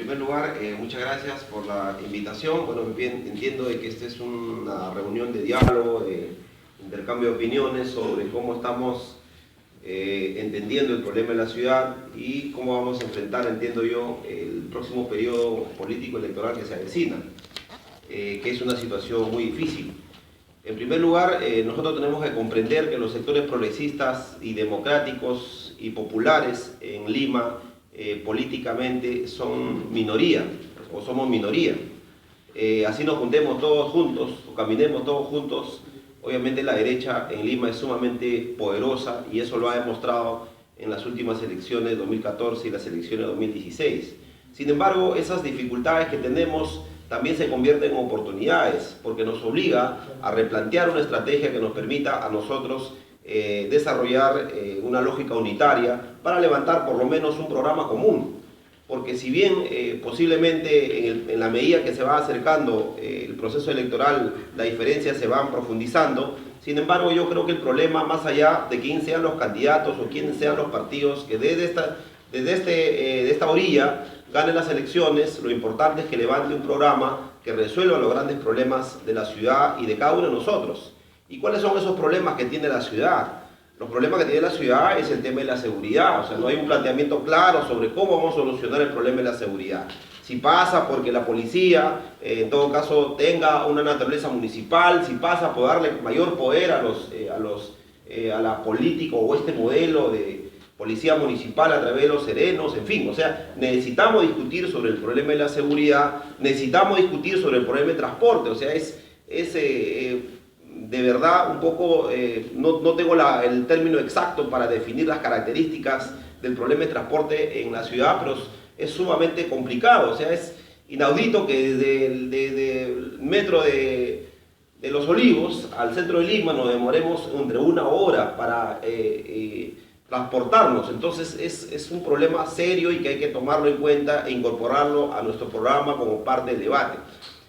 primer lugar, muchas gracias por la invitación. Bueno, bien, entiendo de que esta es una reunión de diálogo, de intercambio de opiniones sobre cómo estamos entendiendo el problema de la ciudad y cómo vamos a enfrentar, entiendo yo, el próximo periodo político electoral que se avecina, que es una situación muy difícil. En primer lugar, nosotros tenemos que comprender que los sectores progresistas y democráticos y populares en Lima políticamente son minoría, o somos minoría. Así nos juntemos todos juntos, o caminemos todos juntos, obviamente la derecha en Lima es sumamente poderosa y eso lo ha demostrado en las últimas elecciones de 2014 y las elecciones de 2016. Sin embargo, esas dificultades que tenemos también se convierten en oportunidades, porque nos obliga a replantear una estrategia que nos permita a nosotros desarrollar una lógica unitaria para levantar por lo menos un programa común. Porque si bien posiblemente en la medida que se va acercando el proceso electoral, las diferencias se van profundizando, sin embargo yo creo que el problema, más allá de quién sean los candidatos o quiénes sean los partidos que desde esta orilla ganen las elecciones, lo importante es que levante un programa que resuelva los grandes problemas de la ciudad y de cada uno de nosotros. ¿Y cuáles son esos problemas que tiene la ciudad? Los problemas que tiene la ciudad es el tema de la seguridad, o sea, no hay un planteamiento claro sobre cómo vamos a solucionar el problema de la seguridad. Si pasa porque la policía, en todo caso, tenga una naturaleza municipal, si pasa por darle mayor poder a la política o este modelo de policía municipal a través de los serenos, en fin, o sea, necesitamos discutir sobre el problema de la seguridad, necesitamos discutir sobre el problema de transporte, o sea, de verdad un poco, no tengo el término exacto para definir las características del problema de transporte en la ciudad, pero es sumamente complicado, o sea, es inaudito que desde el metro de Los Olivos al centro de Lima nos demoremos entre 1 hora para transportarnos. Entonces es un problema serio y que hay que tomarlo en cuenta e incorporarlo a nuestro programa como parte del debate.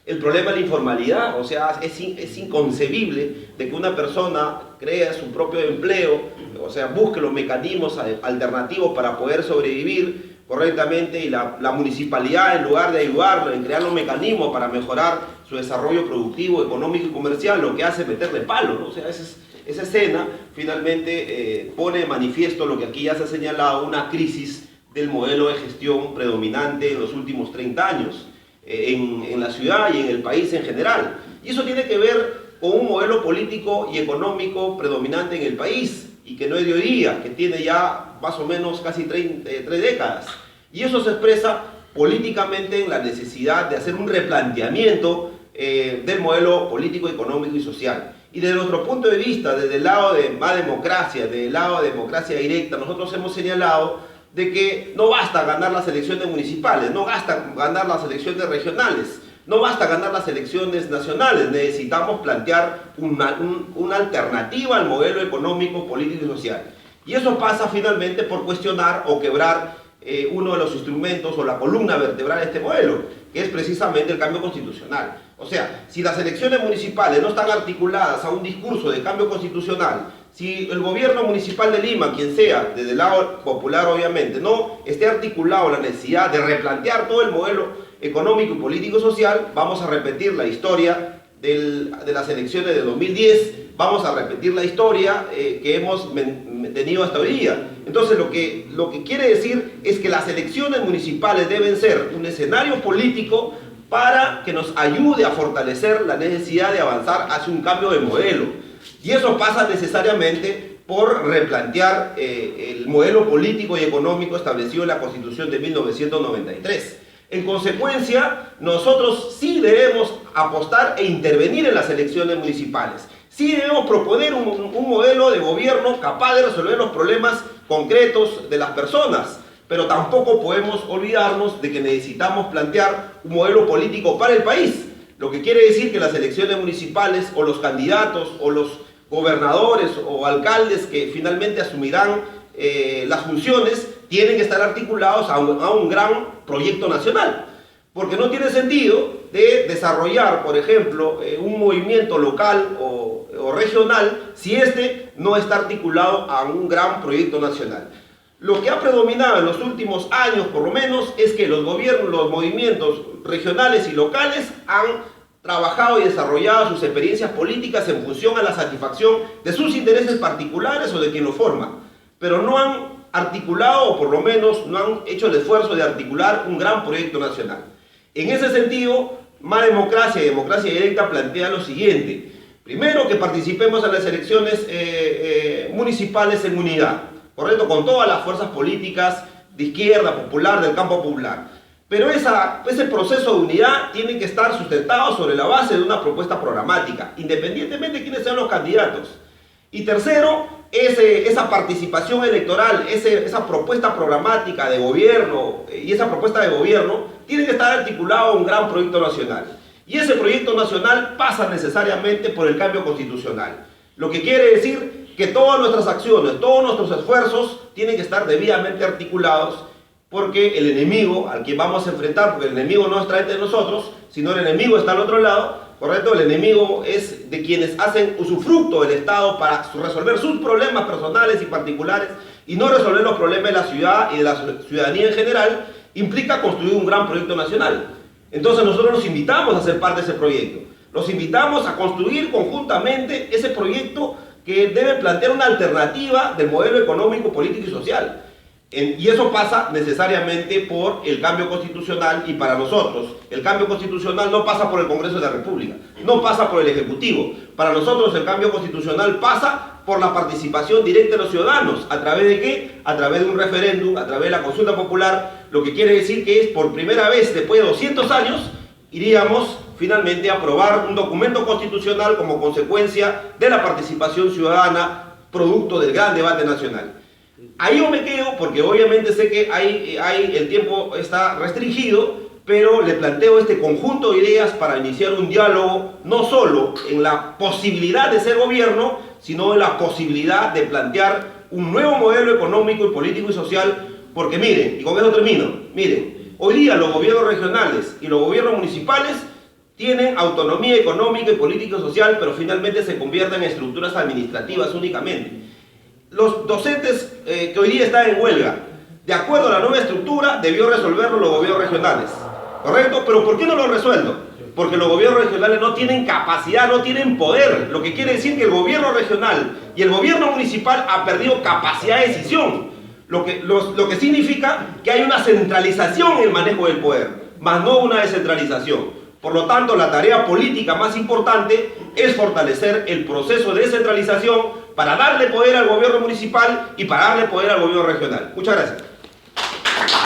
El problema de la informalidad, o sea, es inconcebible de que una persona crea su propio empleo, o sea, busque los mecanismos alternativos para poder sobrevivir correctamente y la municipalidad, en lugar de ayudarlo en crear los mecanismos para mejorar su desarrollo productivo, económico y comercial, lo que hace es meterle palo, ¿no? O sea, esa escena finalmente pone de manifiesto lo que aquí ya se ha señalado, una crisis del modelo de gestión predominante en los últimos 30 años. En la ciudad y en el país en general. Y eso tiene que ver con un modelo político y económico predominante en el país y que no es de hoy día, que tiene ya más o menos casi 3 décadas. Y eso se expresa políticamente en la necesidad de hacer un replanteamiento del modelo político, económico y social. Y desde nuestro punto de vista, desde el lado de más democracia, desde el lado de democracia directa, nosotros hemos señalado de que no basta ganar las elecciones municipales, no basta ganar las elecciones regionales, no basta ganar las elecciones nacionales, necesitamos plantear una alternativa al modelo económico, político y social. Y eso pasa finalmente por cuestionar o quebrar uno de los instrumentos o la columna vertebral de este modelo, que es precisamente el cambio constitucional. O sea, si las elecciones municipales no están articuladas a un discurso de cambio constitucional, si el gobierno municipal de Lima, quien sea, desde el lado popular obviamente, no esté articulado la necesidad de replantear todo el modelo económico, político y social, vamos a repetir la historia de las elecciones de 2010, vamos a repetir la historia que hemos tenido hasta hoy día. Entonces lo que quiere decir es que las elecciones municipales deben ser un escenario político para que nos ayude a fortalecer la necesidad de avanzar hacia un cambio de modelo. Y eso pasa necesariamente por replantear el modelo político y económico establecido en la Constitución de 1993. En consecuencia, nosotros sí debemos apostar e intervenir en las elecciones municipales. Sí debemos proponer un modelo de gobierno capaz de resolver los problemas concretos de las personas. Pero tampoco podemos olvidarnos de que necesitamos plantear un modelo político para el país. Lo que quiere decir que las elecciones municipales o los candidatos o los gobernadores o alcaldes que finalmente asumirán las funciones tienen que estar articulados a un gran proyecto nacional. Porque no tiene sentido de desarrollar, por ejemplo, un movimiento local o regional si este no está articulado a un gran proyecto nacional. Lo que ha predominado en los últimos años, por lo menos, es que los gobiernos, los movimientos regionales y locales han trabajado y desarrollado sus experiencias políticas en función a la satisfacción de sus intereses particulares o de quien lo forma, pero no han articulado, o por lo menos no han hecho el esfuerzo de articular un gran proyecto nacional. En ese sentido, Más Democracia y Democracia Directa plantea lo siguiente. Primero, que participemos en las elecciones municipales en unidad, ¿correcto? Con todas las fuerzas políticas de izquierda, popular, del campo popular. Pero ese proceso de unidad tiene que estar sustentado sobre la base de una propuesta programática, independientemente de quiénes sean los candidatos. Y tercero, esa participación electoral, esa propuesta programática de gobierno y esa propuesta de gobierno tiene que estar articulado a un gran proyecto nacional. Y ese proyecto nacional pasa necesariamente por el cambio constitucional. Lo que quiere decir que todas nuestras acciones, todos nuestros esfuerzos tienen que estar debidamente articulados, porque el enemigo al que vamos a enfrentar, porque el enemigo no está entre nosotros, sino el enemigo está al otro lado, ¿correcto? El enemigo es de quienes hacen usufructo del Estado para resolver sus problemas personales y particulares y no resolver los problemas de la ciudad y de la ciudadanía en general, implica construir un gran proyecto nacional. Entonces nosotros los invitamos a ser parte de ese proyecto. Los invitamos a construir conjuntamente ese proyecto que debe plantear una alternativa del modelo económico, político y social. Y eso pasa necesariamente por el cambio constitucional, y para nosotros el cambio constitucional no pasa por el Congreso de la República, no pasa por el Ejecutivo. Para nosotros el cambio constitucional pasa por la participación directa de los ciudadanos. ¿A través de qué? A través de un referéndum, a través de la consulta popular, lo que quiere decir que es por primera vez después de 200 años iríamos finalmente a aprobar un documento constitucional como consecuencia de la participación ciudadana producto del gran debate nacional. Ahí yo me quedo porque obviamente sé que el tiempo está restringido, pero le planteo este conjunto de ideas para iniciar un diálogo no solo en la posibilidad de ser gobierno, sino en la posibilidad de plantear un nuevo modelo económico y político y social, porque miren, y con eso termino, miren, hoy día los gobiernos regionales y los gobiernos municipales tienen autonomía económica y política y social, pero finalmente se convierten en estructuras administrativas únicamente. Los docentes que hoy día están en huelga, de acuerdo a la nueva estructura, debió resolverlo los gobiernos regionales, ¿correcto? Pero ¿por qué no lo resuelven? Porque los gobiernos regionales no tienen capacidad, no tienen poder, lo que quiere decir que el gobierno regional y el gobierno municipal han perdido capacidad de decisión, lo que significa que hay una centralización en el manejo del poder, más no una descentralización. Por lo tanto, la tarea política más importante es fortalecer el proceso de descentralización para darle poder al gobierno municipal y para darle poder al gobierno regional. Muchas gracias.